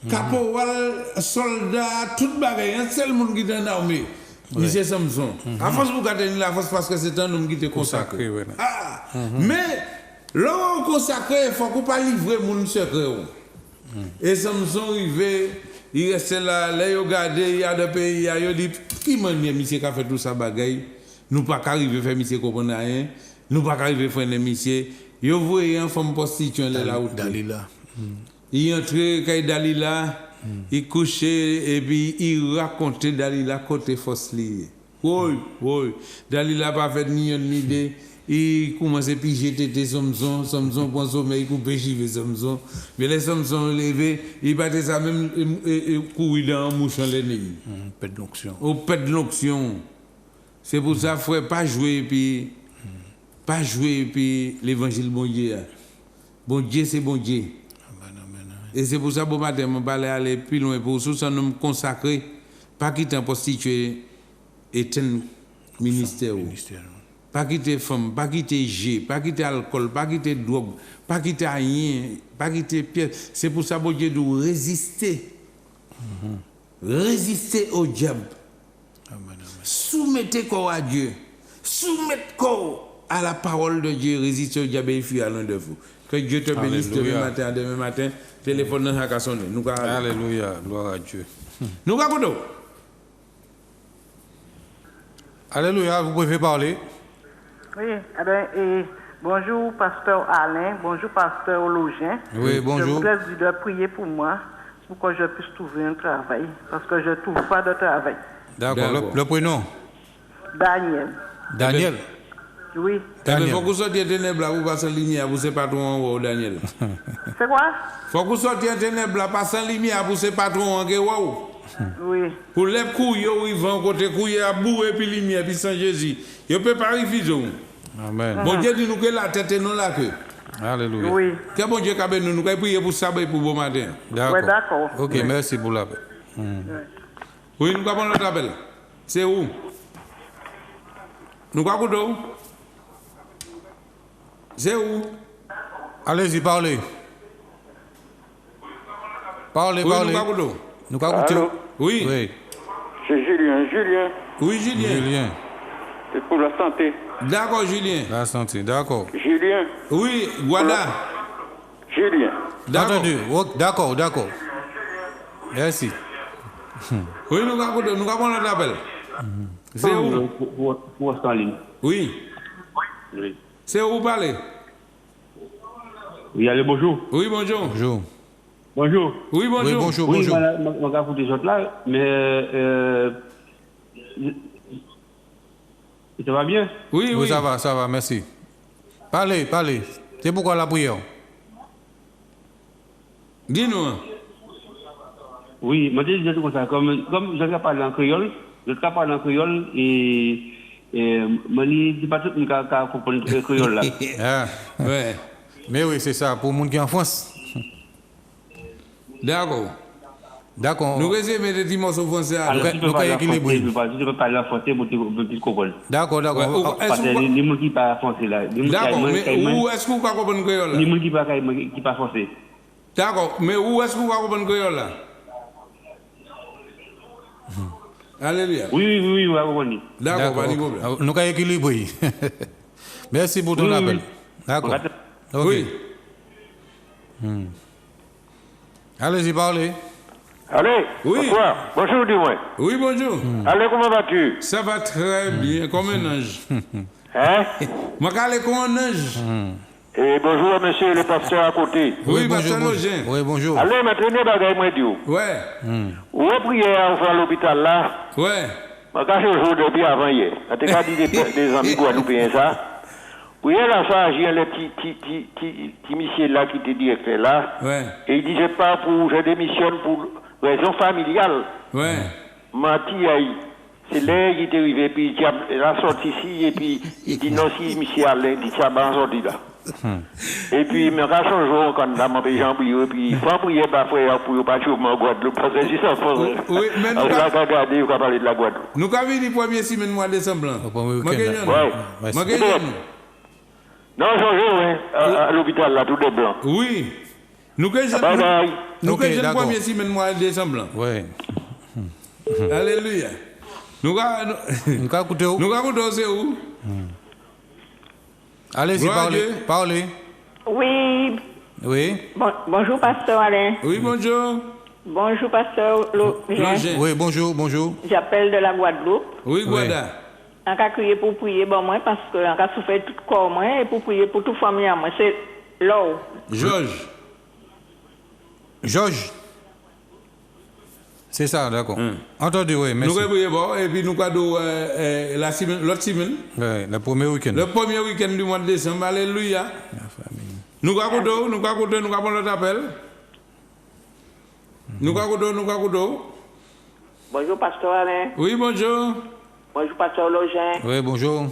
caporal, soldat, tout bagaille, un seul monde qui est en armée. C'est Samson. À force vous gardez la force parce que c'est un homme qui était consacré. Mais l'homme consacré, il faut qu'on pas livrer mon secret. Et Samson il reste là, il regarde, il y a des pays, il dit qui m'a dit monsieur qui a fait tout ça bagaille, nous pas arriver à faire monsieur comprendre rien, nous pas arriver à faire monsieur. Yo voyez une femme prostituée là où Dalila. Il entrait quand Dalila, il couchait et puis il racontait Dalila côté force liée. Oui. Dalila pas fait ni une idée. Il commençait à piger tété Samson prend sommeil, il coupait chive Samson. Mais les Samson levé, il battait ça même courir dans un mouchon l'ennemi. Pète l'onction. Au pète l'onction. C'est pour ça frère pas jouer puis l'évangile bon Dieu. Bon Dieu c'est bon Dieu. Et c'est pour ça bon matin on va aller plus loin pour sous un homme consacré, pas quitter un prostitué et un ministère. Pas quitter femme, pas quitter G, pas quitter alcool, pas quitter drogue, pas quitter rien, pas quitter pièce. C'est pour ça bon Dieu doit résister. Résister au diable. Soumettez corps à Dieu. Soumettez corps à la parole de Dieu, résister au diable et fuir à l'un de vous. Que Dieu te bénisse demain matin, téléphone dans la sonner. Alléluia, gloire à Dieu. Nous allons. Alléluia, vous pouvez parler. Oui, bonjour pasteur Alain, bonjour pasteur Login. Oui, bonjour. Je voudrais vous de prier pour moi, pour que je puisse trouver un travail, parce que je ne trouve pas de travail. D'accord, le prénom Daniel. Oui. Il faut que vous sortiez de ténèbres là, vous passez en lumière, vous ne pas trop en haut, Daniel. C'est quoi? Il faut que vous sortiez de ténèbres là, passez en lumière, vous ne pas trop en haut. Oui. Pour les couilles, ils vont côté couilles à bout et puis lumière, puis sans Jésus. Ils ne peuvent pas arriver. Amen. Bon Dieu dit nous que la tête et non la queue. Alléluia. Oui. Que bon Dieu cabe nous pouvons prier pour ça et pour bon matin. D'accord. Ouais, d'accord. Ok, Oui. merci pour l'appel. Oui, nous avons notre appel. C'est où? Nous avons c'est où? Allez-y, parlez. Parlez. Nous avons Nous avons Oui. Oui. C'est Julien. Oui, Julien. C'est pour la santé. D'accord, Julien. La santé, d'accord. Julien. Oui, Guada. Julien. D'accord. Entendu. D'accord. Merci. Oui, nous avons notre appel. C'est où? Pour rester en ligne. Oui. Oui. C'est où vous parlez? Oui, allez, bonjour. Oui, bonjour. Bonjour. Bonjour. Oui, bonjour. Oui, bonjour. Oui, je vais vous des autres là, mais ça va bien? Oui. Oui, ça va, merci. Parlez. C'est pourquoi la prière? Dis-nous. Oui, je dis comme ça, comme je vais parler en créole, et je ne dis pas tout le monde qui a compris le créole là. Ah. Ouais. Mais oui, c'est ça, pour les gens qui sont en France. D'accord. Nous réservons des petits morceaux français. Alors, si tu peux parler en français, je peux comprendre. D'accord. Parce que les gens qui ne parlent pas français là. D'accord, mais où est-ce que vous comprenez le créole là? Les gens qui ne parlent pas français. D'accord, mais où est-ce que vous comprenez le créole là? Alléluia. Oui, vous comprenez. D'accord, pas de problème. Nous avons équilibré. Merci pour ton appel. D'accord. Ok. Oui. Allez-y, parlez. Allez, Oui. bonsoir. Bonjour, dis-moi. Oui, bonjour. Allez, comment vas-tu? Ça va très bien, comme un ange. Hein? Je vais comme un ange. Et bonjour à monsieur le pasteur à côté. Oui, bonjour. pasteur Login. Oui, bonjour. Allez, maintenant, bagaille, moi, dis-vous. Ouais, Où est prière à l'hôpital là? ouais. Je cache le jour depuis avant hier. Je t'ai dit des amis guadeloupéens ça. Prière là, ça, j'ai un petit monsieur là qui était directeur là. Ouais, Et il disait pas pour, je démissionne pour raison familiale. ouais. Mati, c'est là qu'il est arrivé, puis il a sorti ici, et puis il dit non, si monsieur Alain dit ça, ben sorti là. Et puis, il me raconte un jour quand on m'a payé en prière, puis il faut prier parfois pour pas chauffer en Guadeloupe, parce que c'est ça, Oui, mais nous on va regarder, on va parler de la Guadeloupe. Nous avons vu les premiers semaines mois de décembre. Au premier week-end, Ouais. Oui. Non, Jean-Jean, à l'hôpital, là, tout est blanc. Oui. Nous que Bye bye. Nous Ok, sommes le d'accord. premier semaine mois de décembre. Oui. Alléluia. Nous avons écouté où? c'est où? Allez-y, Gloire à Dieu. parlez. Oui, Oui. bonjour pasteur Alain. Oui, bonjour. Bonjour pasteur Login. Login. Oui, bonjour. J'appelle de la Guadeloupe. Oui, Guada. On a crié pour prier pour moi parce que on a souffert tout corps moi et pour prier pour toute famille à moi. C'est l'eau. Georges. C'est ça, d'accord. Entendu, oui, merci. Nous prions bon, et puis nous avons l'autre semaine. Oui, le premier week-end. Le premier week-end du mois de décembre. Alléluia. Nous avons notre appel. Nous avons. Bonjour pasteur Alain. Oui, bonjour. Bonjour pasteur Login. Oui, bonjour.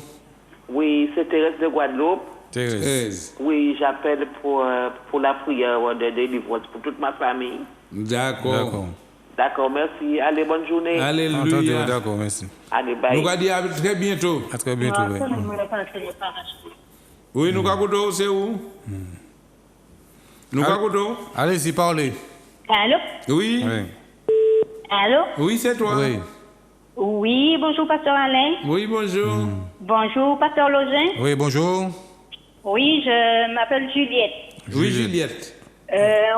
Oui, c'est Thérèse de Guadeloupe. Thérèse. Oui, j'appelle pour la prière de délivrance pour toute ma famille. D'accord. D'accord, merci. Allez, bonne journée. Entendu, Alléluia. d'accord, merci. Allez, bye. Nous allons dire à très bientôt. À très bientôt, oui. Oui, nous avons c'est où? Nous avons. Allez-y, parlez. Allô? Oui. Oui. Allô? Oui, c'est toi. Oui. Oui, bonjour, pasteur Alain. Oui, bonjour. Bonjour, pasteur Login. Oui, bonjour. Oui, je m'appelle Juliette. Oui, Juliette.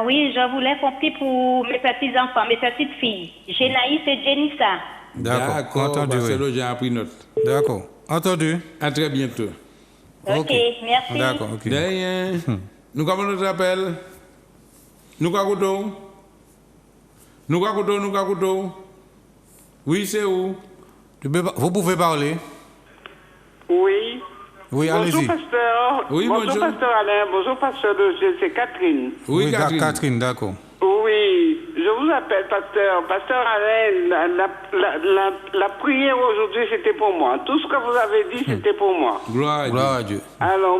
Oui, je voulais compter pour mes petits-enfants, mes petites-filles, Génaïs et Jenissa. D'accord, entendu, Parce que oui. là, j'ai appris note. D'accord, entendu. À très bientôt. Ok, merci. D'accord, ok. De rien. Nous avons notre appel. Nous avons. Oui, c'est où? Vous pouvez parler. Oui. Oui, Bonjour allez-y. pasteur. Oui, bonjour. Pasteur Alain. Bonjour pasteur Login. C'est Catherine. Oui, Catherine. Catherine, d'accord. Oui, je vous appelle pasteur. Pasteur Alain, la prière aujourd'hui c'était pour moi. Tout ce que vous avez dit c'était pour moi. Gloire à Dieu. Alors,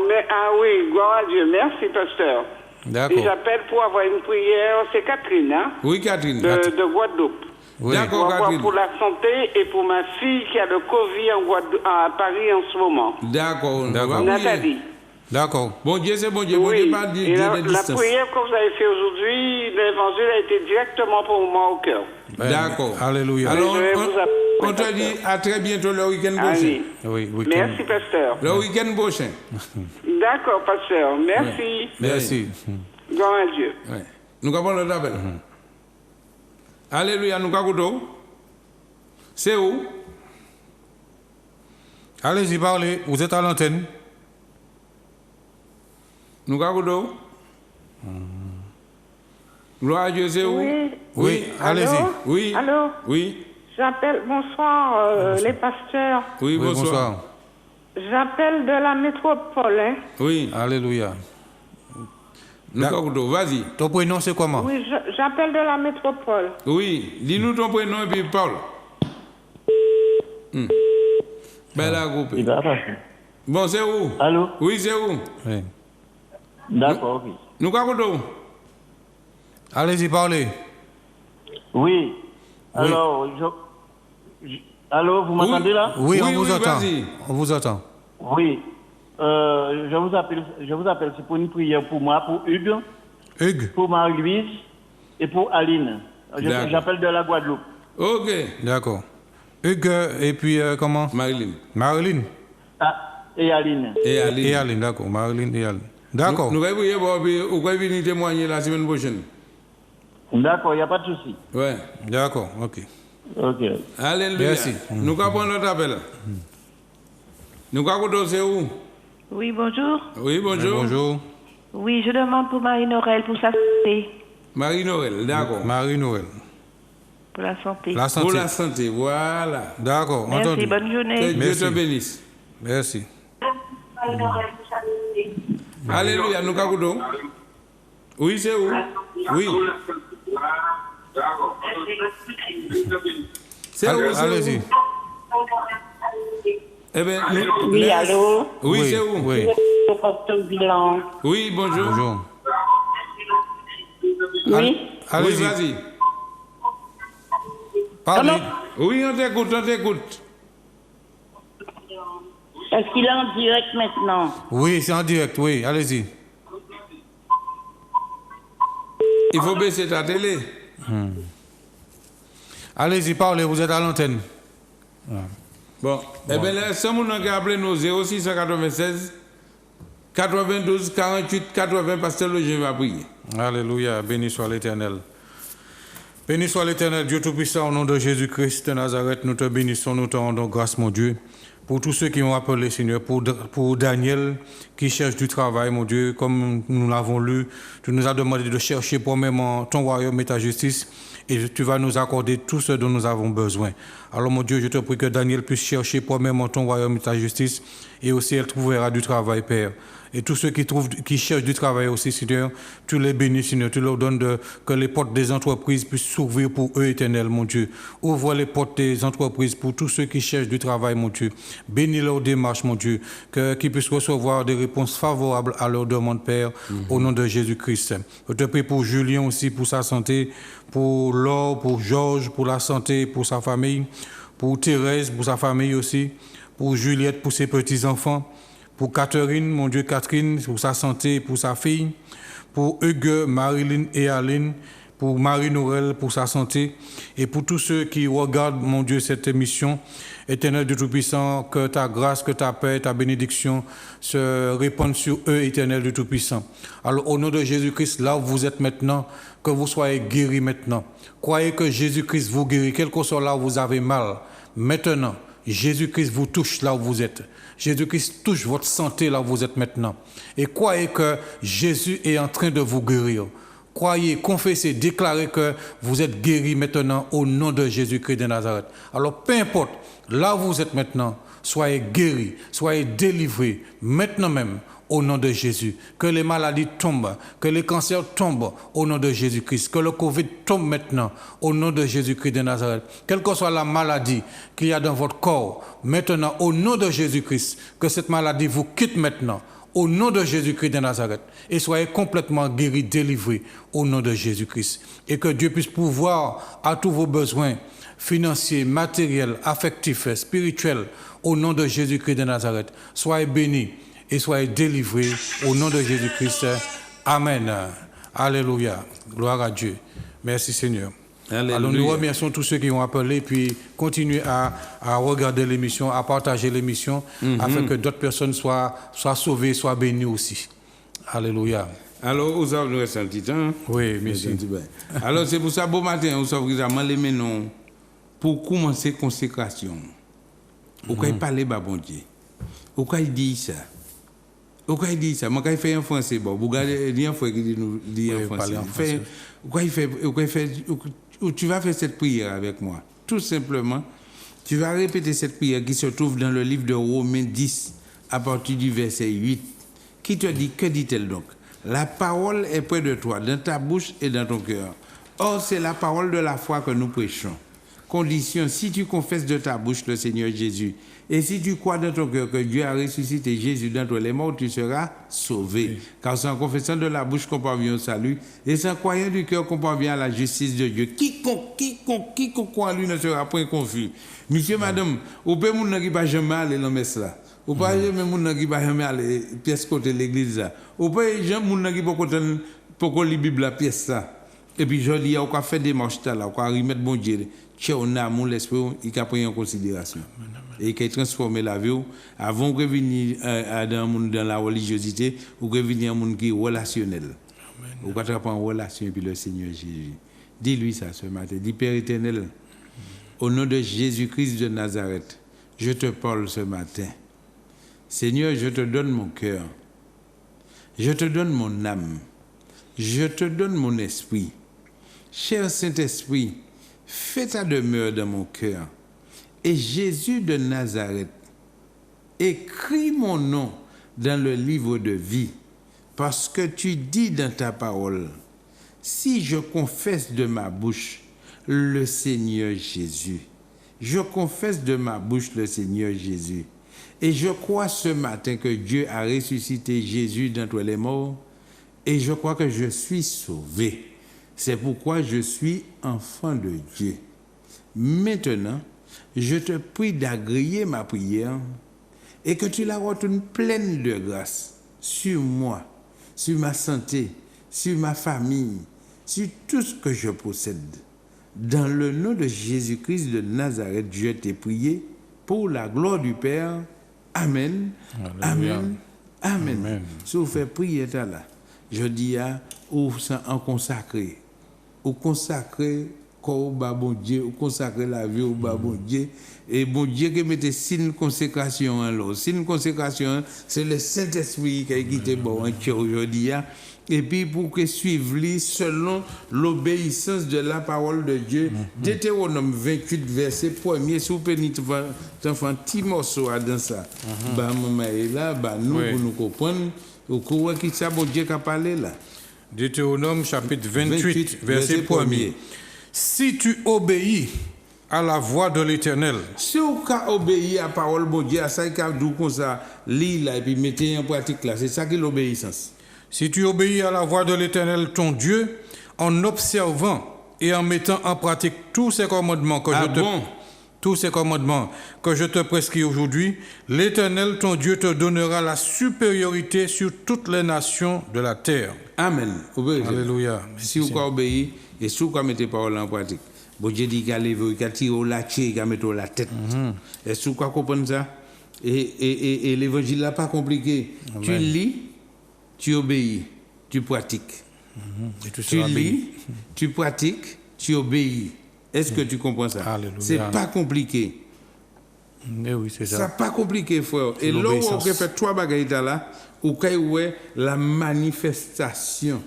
gloire à Dieu. Merci pasteur. Et D'accord. j'appelle pour avoir une prière. C'est Catherine, hein? Oui, Catherine. De Guadeloupe. Oui. D'accord, Pour avoir Catherine. pour la santé et pour ma fille qui a le Covid à Paris en ce moment. D'accord. D'accord. Nathalie. D'accord. Bon Dieu, c'est bon Dieu. Bon Oui, Dieu, pas de et la distance. prière que vous avez fait aujourd'hui, l'évangile a été directement pour moi au cœur. D'accord. Alléluia. Alors, Je vais vous appeler, on te dit à très bientôt le week-end prochain. Allez. Oui, week-end. Merci, pasteur. Le week-end prochain. D'accord, pasteur. Merci. Merci. Gloire à Dieu. Ouais. Nous avons le appel. Alléluia, nous avons. C'est où? Allez-y, parlez. Vous êtes à l'antenne. Nous avons. Gloire à Dieu, c'est où? Oui, allez-y. Oui. Allô? Oui. J'appelle, bonsoir les pasteurs. Oui, Oui, bonsoir. J'appelle de la métropole. Hein. Oui. Alléluia. Nous avons. Vas-y. Ton prénom, c'est comment? Oui, j'appelle de la métropole. Oui. Dis-nous ton prénom et puis parle. Ben là, groupe. Il va passer. Bon, c'est où? Allô? Oui, c'est où? Oui. D'accord, oui. Nous avons. Allez-y, parlez. Oui. Alors, allô, vous m'entendez là? Oui, Oui, on vous oui, entend. vas-y. On vous entend. Oui. Je vous appelle, c'est pour une prière pour moi, pour Hugues, Hugues. pour Marie-Louise et pour Aline. D'accord. J'appelle de la Guadeloupe. Ok. D'accord. Hugues, et puis comment? Marilyn. Marilyn. Ah, et Aline. Et Aline. Et Aline, d'accord. Marilyn et Aline. D'accord. Nous allons vous venir témoigner la semaine prochaine. D'accord, il n'y a pas de souci. Ouais. D'accord, ok. Ok. Alléluia. Merci. Nous avons notre appel. Nous avons c'est où? Oui, bonjour. Oui, bonjour. Bonjour. Oui, je demande pour Marie-Noël pour sa santé. Marie-Noël, d'accord. Marie-Noël. Pour la santé. La santé. Pour la santé, voilà. D'accord, Merci, entendu. bonne Que journée. Dieu Merci. te bénisse. Merci. Alléluia, nous avons. Oui, c'est où? Oui. C'est où? Allez-y. Eh bien, Oui, allô? Oui, c'est où? Oui. Docteur Bilan. Oui, bonjour. Bonjour. Oui? Oui, Allez-y. vas-y. Parlez. Oui, on t'écoute. Est-ce qu'il est en direct maintenant? Oui, c'est en direct, oui. Allez-y. Il faut baisser ta télé. Allez-y, parlez, vous êtes à l'antenne. Bon, eh bien, là, si vous avez appelé nos 0696 92 48 80, Pasteur Logé va prier. Alléluia, béni soit l'Éternel. Béni soit l'Éternel, Dieu Tout-Puissant, au nom de Jésus-Christ de Nazareth, nous te bénissons, nous te rendons grâce, mon Dieu. Pour tous ceux qui ont appelé, Seigneur, pour Daniel qui cherche du travail, mon Dieu, comme nous l'avons lu, tu nous as demandé de chercher premièrement ton royaume et ta justice, et tu vas nous accorder tout ce dont nous avons besoin. Alors, mon Dieu, je te prie que Daniel puisse chercher premièrement ton royaume et ta justice, et aussi elle trouvera du travail, Père. Et tous ceux qui cherchent du travail aussi, Seigneur, tu les bénis, Seigneur, tu leur donnes que les portes des entreprises puissent s'ouvrir pour eux, Éternel, mon Dieu. Ouvre les portes des entreprises pour tous ceux qui cherchent du travail, mon Dieu. Bénis leur démarche, mon Dieu, qu'ils puissent recevoir des réponses favorables à leurs demandes, Père, au nom de Jésus-Christ. Je te prie pour Julien aussi, pour sa santé, pour Laure, pour Georges, pour la santé, pour sa famille, pour Thérèse, pour sa famille aussi, pour Juliette, pour ses petits-enfants, pour Catherine, mon Dieu, Catherine, pour sa santé, pour sa fille, pour Hugues, Marilyn et Aline, pour Marie-Noël, pour sa santé, et pour tous ceux qui regardent, mon Dieu, cette émission. Éternel Dieu Tout-Puissant, que ta grâce, que ta paix, ta bénédiction se répandent sur eux, Éternel Dieu Tout-Puissant. Alors, au nom de Jésus-Christ, là où vous êtes maintenant, que vous soyez guéris maintenant. Croyez que Jésus-Christ vous guérit, quel que soit là où vous avez mal. Maintenant, Jésus-Christ vous touche là où vous êtes. Jésus-Christ touche votre santé là où vous êtes maintenant. Et croyez que Jésus est en train de vous guérir. Croyez, confessez, déclarez que vous êtes guéris maintenant au nom de Jésus-Christ de Nazareth. Alors, peu importe, là où vous êtes maintenant, soyez guéris, soyez délivrés, maintenant même, au nom de Jésus. Que les maladies tombent, que les cancers tombent au nom de Jésus-Christ. Que le Covid tombe maintenant au nom de Jésus-Christ de Nazareth. Quelle que soit la maladie qu'il y a dans votre corps, maintenant au nom de Jésus-Christ, que cette maladie vous quitte maintenant au nom de Jésus-Christ de Nazareth. Et soyez complètement guéris, délivrés au nom de Jésus-Christ. Et que Dieu puisse pourvoir à tous vos besoins financiers, matériels, affectifs, spirituels au nom de Jésus-Christ de Nazareth. Soyez bénis et soyez délivrés au nom de Jésus-Christ. Amen. Alléluia. Gloire à Dieu. Merci Seigneur. Alléluia. Alors nous remercions tous ceux qui ont appelé, puis continuez à regarder l'émission, à partager l'émission, afin que d'autres personnes soient sauvées, soient bénies aussi. Alléluia. Alors, vous avez nous un petit temps. Oui, merci. Alors, c'est pour ça, bon matin, vous savez que les menons pour commencer la consécration. Vous pouvez parler, bon Dieu. Vous pouvez dire ça. Vous pouvez dire ça. Moi, quand je fais en français, bon, vous regardez, il y a un frère qui dit en français. Tu vas faire cette prière avec moi. Tout simplement, tu vas répéter cette prière qui se trouve dans le livre de Romains 10, à partir du verset 8, qui te dit, que dit-elle donc? La parole est près de toi, dans ta bouche et dans ton cœur. Or, c'est la parole de la foi que nous prêchons. Condition, si tu confesses de ta bouche le Seigneur Jésus, et si tu crois dans ton cœur que Dieu a ressuscité Jésus d'entre les morts, tu seras sauvé. Oui. Car c'est en confessant de la bouche qu'on parvient au salut, et c'est en croyant du cœur qu'on parvient à la justice de Dieu. Quiconque croit en lui ne sera point confus. Monsieur, madame, ou peut moun qui pas jamais aller dans messe là. Ou pas jamais moun qui pas jamais aller pièce côté l'église là. Ou pas jamais moun qui pas côté pour lire Bible la pièce là. Et puis je dis, on va faire des marches là, on va remettre bon Dieu. On a mon l'esprit, il a pris en considération. Et qui a transformé la vie. Avant de revenir dans la religiosité, ou revenir à un monde qui est relationnel. Ou quand tu as en relation avec le Seigneur Jésus. Dis-lui ça ce matin. Dis Père éternel, au nom de Jésus-Christ de Nazareth, je te parle ce matin. Seigneur, je te donne mon cœur. Je te donne mon âme. Je te donne mon esprit. Cher Saint-Esprit, fais ta demeure dans mon cœur. Et Jésus de Nazareth, écris mon nom dans le livre de vie, parce que tu dis dans ta parole, si je confesse de ma bouche le Seigneur Jésus, je confesse de ma bouche le Seigneur Jésus, et je crois ce matin que Dieu a ressuscité Jésus d'entre les morts, et je crois que je suis sauvé. C'est pourquoi je suis enfant de Dieu. Maintenant, je te prie d'agréer ma prière et que tu la retournes pleine de grâce sur moi, sur ma santé, sur ma famille, sur tout ce que je possède. Dans le nom de Jésus-Christ de Nazareth, je t'ai prié pour la gloire du Père. Amen. Alléluia. Amen. Amen. Si vous faites prier là, je dis à ou en consacré. Ou consacrer corps au bon Dieu, ou consacrer la vie au bon Dieu. Et bon Dieu qui mette signe consécration en l'eau. Signe consécration, c'est le Saint-Esprit qui a quitté bon aujourd'hui. Et puis pour que suivre selon l'obéissance de la parole de Dieu. Deutéronome 28, verset 1er, si vous pouvez un petit morceau dans ça. Maman est là, nous, pour nous comprendre, au courant qui ça, bon Dieu qui a parlé là. Deutéronome chapitre 28, verset 1er. Si tu obéis à la voix de l'Éternel. Si vous obéissez à la parole de Dieu, à ça, il y a comme ça, lis là et puis mettez en pratique là. C'est ça qui est l'obéissance. Si tu obéis à la voix de l'Éternel, ton Dieu, en observant et en mettant en pratique tous ces commandements que je te prescris aujourd'hui, l'Éternel, ton Dieu, te donnera la supériorité sur toutes les nations de la terre. Amen. Alléluia. Si vous obéissez et si vous mettez la parole en pratique, bon Dieu dit qu'il a tiré la tête, qu'il a mis la tête. Est-ce que vous comprenez ça? Et l'évangile n'est pas compliqué. Amen. Tu lis, tu obéis, tu pratiques. Tu lis, tu pratiques, tu obéis. Est-ce que tu comprends ça? C'est pas compliqué. Oui, c'est ça. C'est pas compliqué, frère. Et là où on fait trois bagailles là, où la manifestation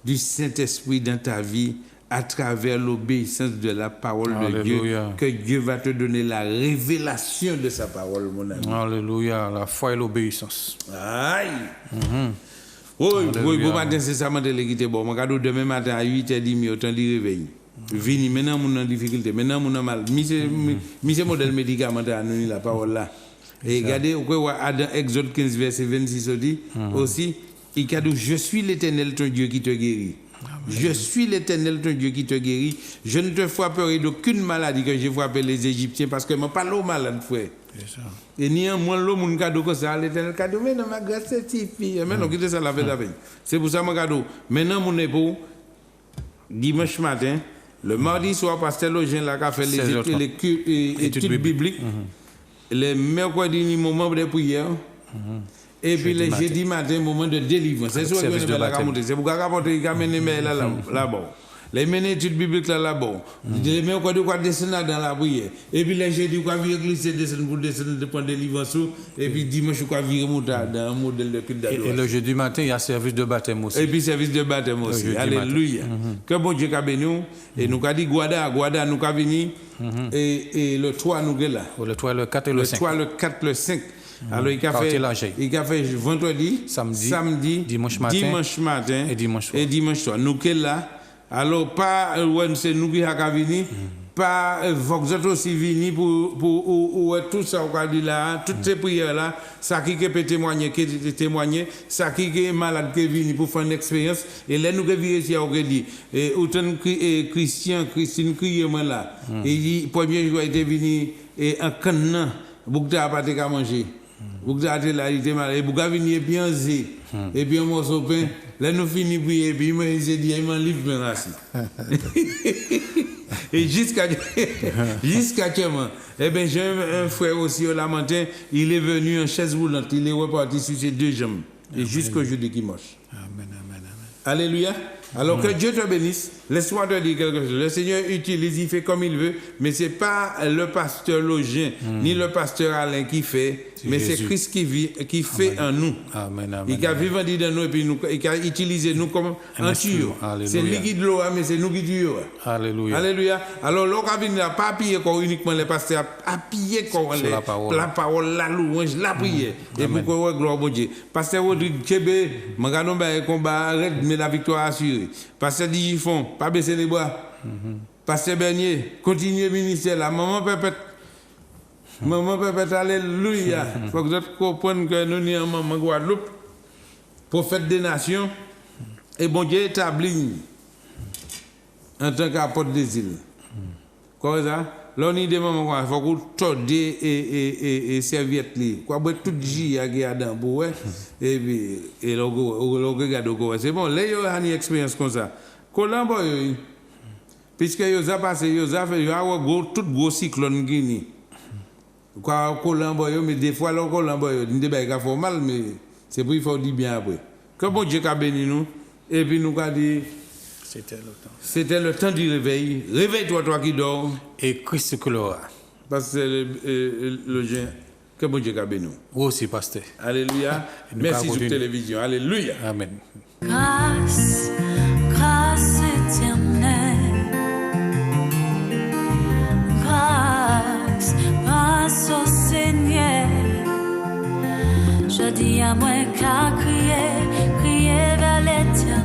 du Saint-Esprit dans ta vie à travers l'obéissance de la parole de Dieu, que Dieu va te donner la révélation de sa parole, mon ami. Alléluia, la foi et l'obéissance. Aïe. Oui, bon matin, c'est ça, je bon. Regarde, demain matin à 8h30, autant de réveil. Vini, maintenant, mon en difficulté, maintenant, mon en mal. Mise modèle médicamentaire, nous, la parole là. Et regardez, dans Exode 15, verset 26, aussi, il a dit, je suis l'Éternel, ton Dieu qui te guérit. Je suis l'Éternel, ton Dieu qui te guérit. Je ne te frapperai d'aucune maladie que j'ai frappé les Égyptiens parce que je ne parle pas malade, frère. Et ni un moins l'homme mon cadeau comme ça, l'Éternel cadeau, mais non, ma grâce c'est suffit. Mais non, quittez ça la veille. C'est pour ça mon cadeau. Maintenant, mon époux, dimanche matin, le mardi soir, pasteur Login là, qui a fait les études bibliques. Le mercredi, moment de prière. Et puis le jeudi matin, moment de délivrance. C'est sûr que la monter. C'est pour rapporter qu'il amène là-bas. Les menées études bibliques là-bas. Les mercredis, quoi descendre dans la prière. Et puis le jeudi, quoi virer glisser, descendre pour descendre de prendre délivrance. Et puis dimanche, quoi virer monter dans un modèle de culte d'adoration. Et le jeudi matin, il y a service de baptême aussi. Et puis service de baptême aussi. Alléluia. Que bon Dieu a béni nous. Et nous avons dit Guada nous avons venu. Et le 3, nous sommes là. Le 3, le 4 et le 5. Le 3, le 4, le 5. Alors, il a fait vendredi, samedi, dimanche matin et dimanche soir. Nous sommes là. Alors, pas c'est nous qui avons venu, pas vous êtes aussi venus pour tout ça, on a dit là, toutes ces prières là, ça qui peut témoigner, ça qui est malade qui est venu pour faire une expérience. Et là, nous avons vu ici, on a dit, autant Christine crié moi là. Et le premier jour, il était venu en canne, beaucoup n'a pas de manger. Beaucoup a été là, il était malade. Et beaucoup a venu bien zé. Et puis un morceau de pain. Là, nous finissons de prier. Et puis il m'a dit, il m'a livré maintenant. Et jusqu'à actuellement, eh bien, j'ai un frère aussi au Lamentin. Il est venu en chaise roulante. Il est reparti sur ses deux jambes. Et jusqu'au jeudi qui marche. Amen, amen, amen. Alléluia. Alors que Dieu te bénisse. Laisse-moi te dire quelque chose. Le Seigneur utilise, il fait comme il veut, mais ce n'est pas le pasteur Login, ni le pasteur Alain qui fait, mais c'est Christ qui fait en nous. Amen, amen, il a vivant dans nous et puis il a utilisé nous comme un tuyau. C'est lui qui de l'eau, mais c'est nous qui tuyau. Alléluia. Alléluia. Alors, l'on n'a pas appuyé uniquement les pasteurs, appuyé la parole, la louange, la prière. Et pourquoi gloire au Dieu. Pasteur Rodrigue Tchébé, Magano combat arrête, mais la victoire assurée. Pasteur Digifon, pas baisser les bras. Pasteur Bernier, continuez ministère là. Maman Pépette, alléluia. Il faut que vous compreniez que nous sommes en maman Guadeloupe, prophète des nations, et bon Dieu établi en tant qu'apôtre des îles. Quoi ça? Là, on y demande, il faut que vous tordiez et serviette. Quoi, tout J qui a dans pour et puis, et là, c'est bon, là, il y a une expérience comme ça. Colombo, puisque ils ont passé, ils ont fait tout gros cyclone Guinée. Quoi, Colombo, mais des fois, le Colombo, il n'y a pas mal, mais c'est pour il faut dire bien après. Que bon Dieu a béni nous, et puis nous a dit. C'était le temps du réveil. Réveille-toi, toi qui dors. Et Christ que l'aura. Parce que le Dieu. Que bon Dieu a béni nous. Vous aussi, pasteur. Alléluia. Merci sur télévision. Alléluia. Amen. Grâce, grâce éternelle. Grâce, grâce au Seigneur. Je dis à moi qu'à crier, crier vers l'éternel.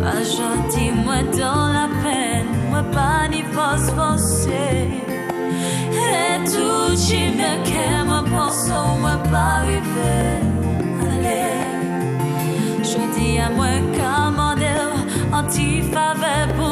Pas gentil, moi dans la peine, moi pas ni forcer. Et tout qui me qu'est, moi pense, moi pas arriver. Allez, je dis à moi commander, anti-faveur pour